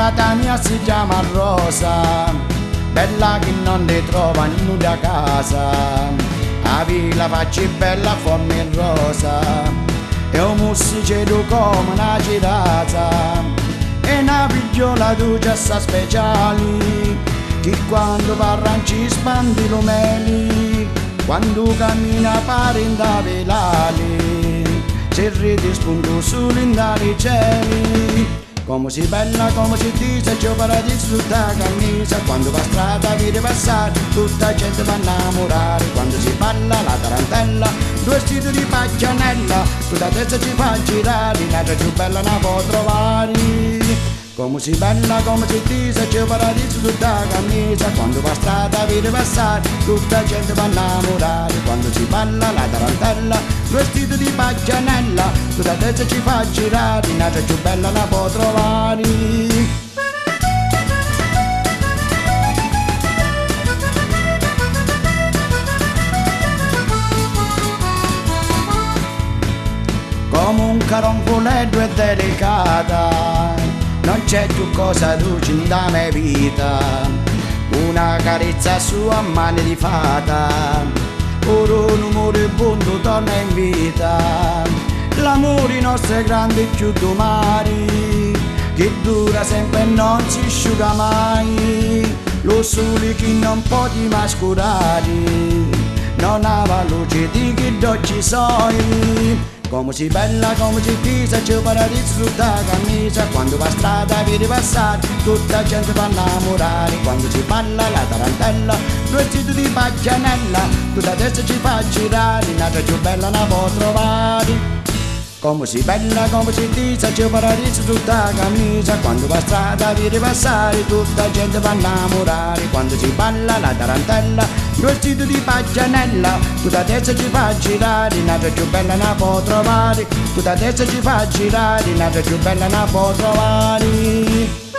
innamorata mia si chiama Rosa, bella che non ti trova nuda a casa. A villa facci bella forma in rosa, e un mussicedo come una girata, e una figliola duce sta speciali, che quando parran ci spandi lumeli, quando cammina pare in da velali, se ridi spunto sull'indali cieli. Come si bella, come si dice, c'è un paradiso tutta camisa, quando va strada vede passare, tutta gente va innamorare, quando si balla la tarantella, due vestiti di paggianella, tutta testa ci fa girare, l'altra più bella non può trovare. Come si bella, come si dice, c'è un paradiso tutta camisa, quando va strada vede passare, tutta gente va innamorare, quando si balla la tarantella, vestito di paggianella, tutta testa ci fa girare, un'altra più bella la può trovare. Come un caroncoletto è delicata, non c'è più cosa dolce nella mia vita, una carezza sua mano di fata, ora un amore buono torna in vita, l'amore nostro è grande più domani, che dura sempre e non si asciuga mai, lo sole che non può dimascurare, non ha luce di che oggi sei. Come si bella, come si dice, c'è un paradiso tutta camisa, quando va strada vedi passare, tutta gente va innamorare, quando si balla la tarantella, vestito di paggianella, tutta testa ci fa girare, un'altra più bella la può trovare. Come si bella, come si dice, c'è un paradiso tutta camisa, quando va strada vedi passare, tutta gente va innamorare, quando si balla la tarantella, vestito di paggianella, tutta testa ci fa girare, un'altra più bella la può trovare, tutta testa ci fa girare, un'altra più bella la può trovare.